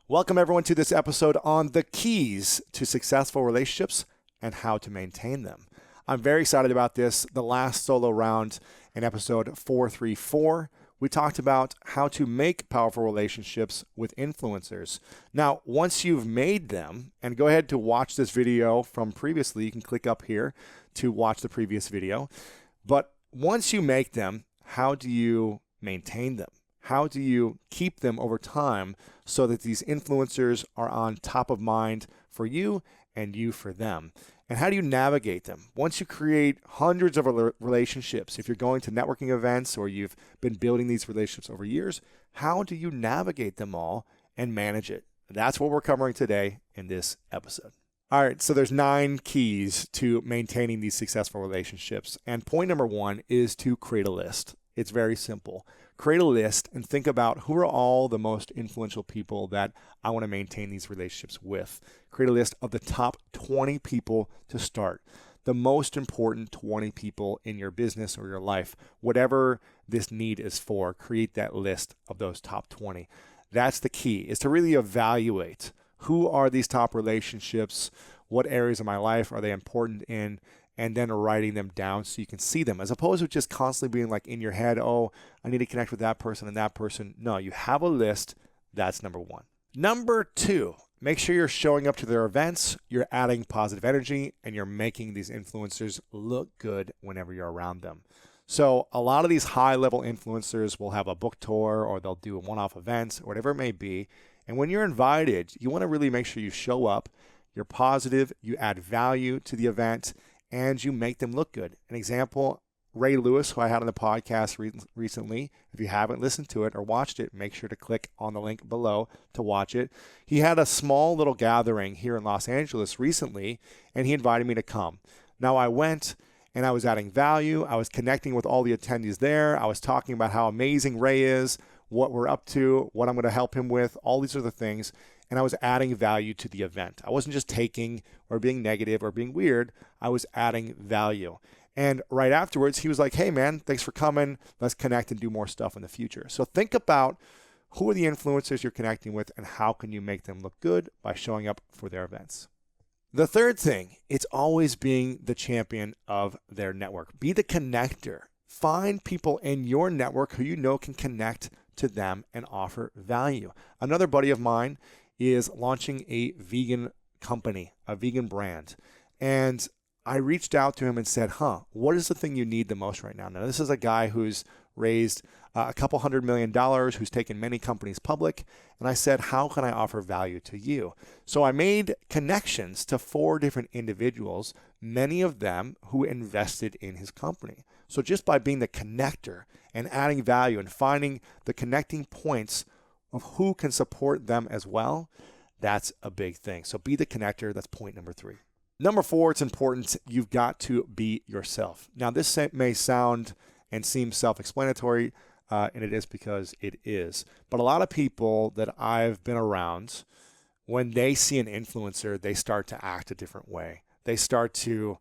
Welcome everyone to this episode on the keys to successful relationships and how to maintain them. I'm very excited about this. The last solo round in episode 434, we talked about how to make powerful relationships with influencers. Now, once you've made them, and go ahead to watch this video from previously, you can click up here to watch the previous video. But once you make them, how do you maintain them? How do you keep them over time so that these influencers are on top of mind for you and you for them? And how do you navigate them? Once you create hundreds of relationships, if you're going to networking events or you've been building these relationships over years, how do you navigate them all and manage it? That's what we're covering today in this episode. All right, so there's 9 keys to maintaining these successful relationships. And point number 1 is to create a list. It's very simple. Create a list and think about who are all the most influential people that I want to maintain these relationships with. Create a list of the top 20 people to start. The most important 20 people in your business or your life. Whatever this need is for, create that list of those top 20. That's the key, is to really evaluate who are these top relationships, what areas of my life are they important in, and then writing them down so you can see them, as opposed to just constantly being like in your head, oh, I need to connect with that person and that person. No, you have a list. That's number 1. Number 2, make sure you're showing up to their events, you're adding positive energy, and you're making these influencers look good whenever you're around them. So a lot of these high-level influencers will have a book tour or they'll do a one-off events or whatever it may be. And when you're invited, you want to really make sure you show up, you're positive, you add value to the event, and you make them look good. An example, Ray Lewis, who I had on the podcast recently. If you haven't listened to it or watched it, make sure to click on the link below to watch it. He had a small little gathering here in Los Angeles recently, and he invited me to come. Now I went, and I was adding value. I was connecting with all the attendees there. I was talking about how amazing Ray is, what we're up to, what I'm going to help him with, all these other things. And I was adding value to the event. I wasn't just taking or being negative or being weird. I was adding value. And right afterwards, he was like, hey, man, thanks for coming. Let's connect and do more stuff in the future. So think about who are the influencers you're connecting with and how can you make them look good by showing up for their events. The third thing, it's always being the champion of their network. Be the connector. Find people in your network who you know can connect to them and offer value. Another buddy of mine is launching a vegan company, a vegan brand. And I reached out to him and said, what is the thing you need the most right now? Now, this is a guy who's raised a couple $100 million, who's taken many companies public. And I said, how can I offer value to you? So I made connections to 4 different individuals, many of them who invested in his company. So just by being the connector and adding value and finding the connecting points of who can support them as well, that's a big thing. So be the connector. That's point number 3. Number 4, it's important. You've got to be yourself. Now, this may sound and seem self-explanatory, and it is because it is. But a lot of people that I've been around, when they see an influencer, they start to act a different way. They start to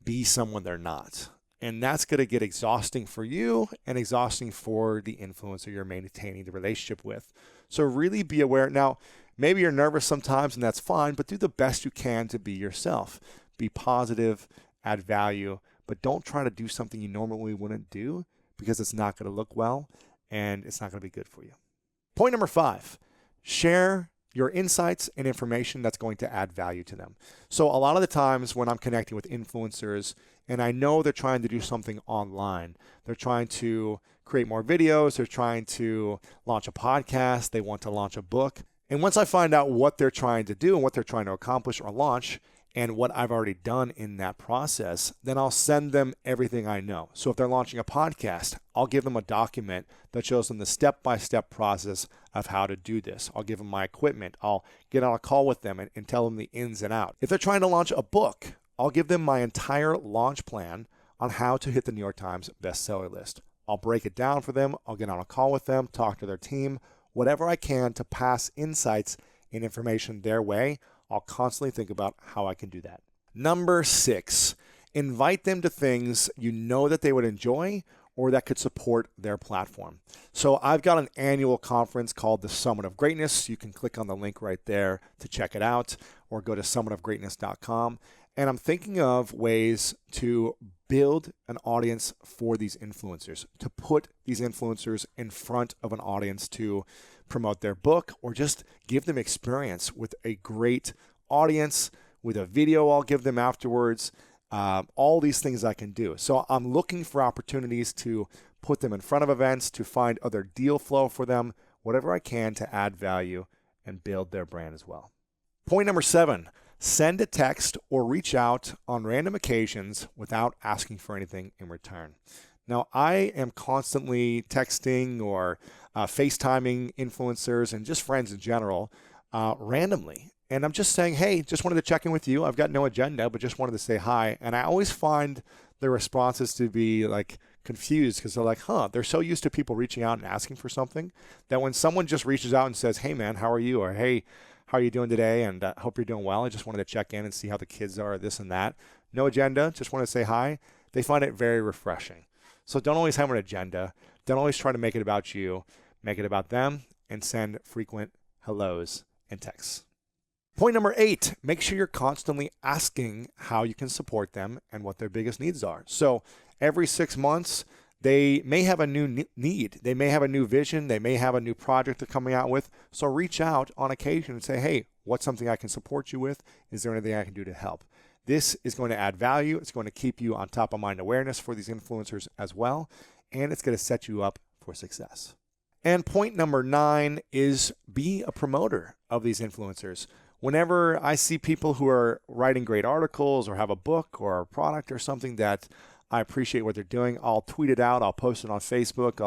be someone they're not. And that's going to get exhausting for you and exhausting for the influencer you're maintaining the relationship with. So really be aware. Now, maybe you're nervous sometimes, and that's fine, but do the best you can to be yourself. Be positive, add value, but don't try to do something you normally wouldn't do because it's not going to look well and it's not going to be good for you. Point number 5, share your insights and information that's going to add value to them. So a lot of the times when I'm connecting with influencers and I know they're trying to do something online, they're trying to create more videos, they're trying to launch a podcast, they want to launch a book. And once I find out what they're trying to do and what they're trying to accomplish or launch and what I've already done in that process, then I'll send them everything I know. So if they're launching a podcast, I'll give them a document that shows them the step-by-step process of how to do this. I'll give them my equipment. I'll get on a call with them and tell them the ins and outs. If they're trying to launch a book, I'll give them my entire launch plan on how to hit the New York Times bestseller list. I'll break it down for them. I'll get on a call with them, talk to their team, whatever I can to pass insights and information their way. I'll constantly think about how I can do that. Number 6, invite them to things you know that they would enjoy or that could support their platform. So I've got an annual conference called the Summit of Greatness. You can click on the link right there to check it out, or go to summitofgreatness.com. And I'm thinking of ways to build an audience for these influencers, to put these influencers in front of an audience to promote their book, or just give them experience with a great audience, with a video I'll give them afterwards. All these things I can do. So I'm looking for opportunities to put them in front of events, to find other deal flow for them, whatever I can to add value and build their brand as well. Point number 7, send a text or reach out on random occasions without asking for anything in return. Now, I am constantly texting or FaceTiming influencers and just friends in general randomly. And I'm just saying, hey, just wanted to check in with you. I've got no agenda, but just wanted to say hi. And I always find the responses to be like confused, because they're like, they're so used to people reaching out and asking for something that when someone just reaches out and says, hey man, how are you? Or hey, how are you doing today? And hope you're doing well. I just wanted to check in and see how the kids are, this and that. No agenda, just want to say hi. They find it very refreshing. So don't always have an agenda. Don't always try to make it about you. Make it about them and send frequent hellos and texts. Point number 8, make sure you're constantly asking how you can support them and what their biggest needs are. So every 6 months, they may have a new need. They may have a new vision. They may have a new project they're coming out with. So reach out on occasion and say, hey, what's something I can support you with? Is there anything I can do to help? This is going to add value. It's going to keep you on top of mind awareness for these influencers as well. And it's going to set you up for success. And point number 9 is be a promoter of these influencers. Whenever I see people who are writing great articles or have a book or a product or something that I appreciate what they're doing, I'll tweet it out. I'll post it on Facebook.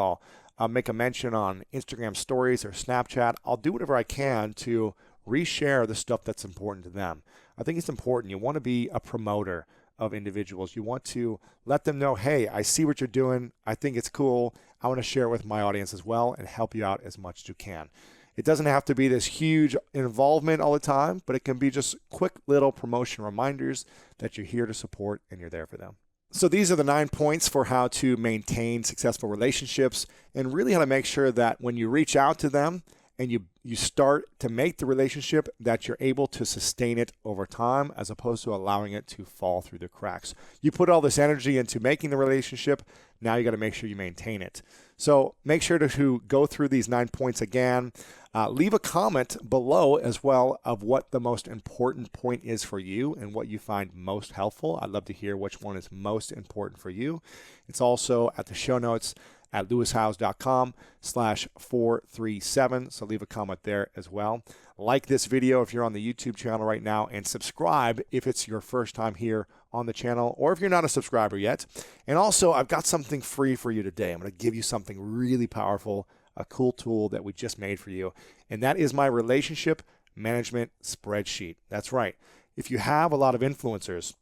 I'll make a mention on Instagram stories or Snapchat. I'll do whatever I can to reshare the stuff that's important to them. I think it's important. You want to be a promoter of individuals. You want to let them know, hey, I see what you're doing. I think it's cool. I want to share it with my audience as well and help you out as much as you can. It doesn't have to be this huge involvement all the time, but it can be just quick little promotion reminders that you're here to support and you're there for them. So these are the 9 points for how to maintain successful relationships and really how to make sure that when you reach out to them and you start to make the relationship, that you're able to sustain it over time as opposed to allowing it to fall through the cracks. You put all this energy into making the relationship. Now you got to make sure you maintain it. So make sure to go through these 9 points again. Leave a comment below as well of what the most important point is for you and what you find most helpful. I'd love to hear which one is most important for you. It's also at the show notes at lewishowes.com/437. So leave a comment there as well. Like this video if you're on the YouTube channel right now, and subscribe if it's your first time here on the channel or if you're not a subscriber yet. And also, I've got something free for you today. I'm going to give you something really powerful, a cool tool that we just made for you. And that is my relationship management spreadsheet. That's right. If you have a lot of influencers,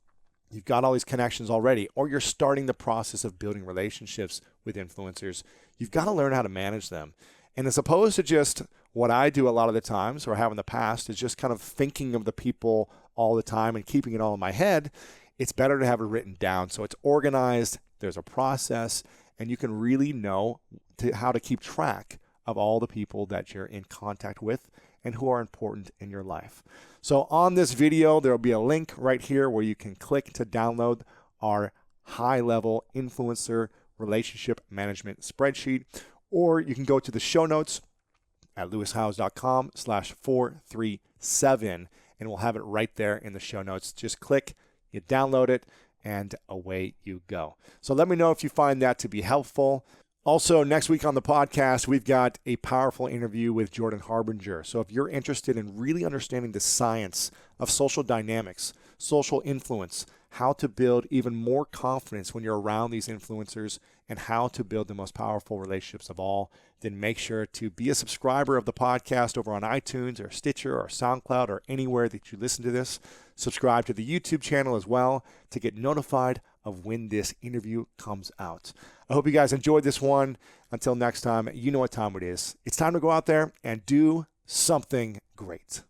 you've got all these connections already, or you're starting the process of building relationships with influencers, you've got to learn how to manage them. And as opposed to just what I do a lot of the times, or have in the past, is just kind of thinking of the people all the time and keeping it all in my head, it's better to have it written down. So it's organized, there's a process, and you can really know how to keep track of all the people that you're in contact with and who are important in your life. So on this video, there will be a link right here where you can click to download our high-level influencer relationship management spreadsheet, or you can go to the show notes at lewishowes.com/437, and we'll have it right there in the show notes. Just click, you download it, and away you go. So let me know if you find that to be helpful. Also, next week on the podcast, we've got a powerful interview with Jordan Harbinger. So if you're interested in really understanding the science of social dynamics, social influence, how to build even more confidence when you're around these influencers, and how to build the most powerful relationships of all, then make sure to be a subscriber of the podcast over on iTunes or Stitcher or SoundCloud or anywhere that you listen to this. Subscribe to the YouTube channel as well to get notified of when this interview comes out. I hope you guys enjoyed this one. Until next time, you know what time it is. It's time to go out there and do something great.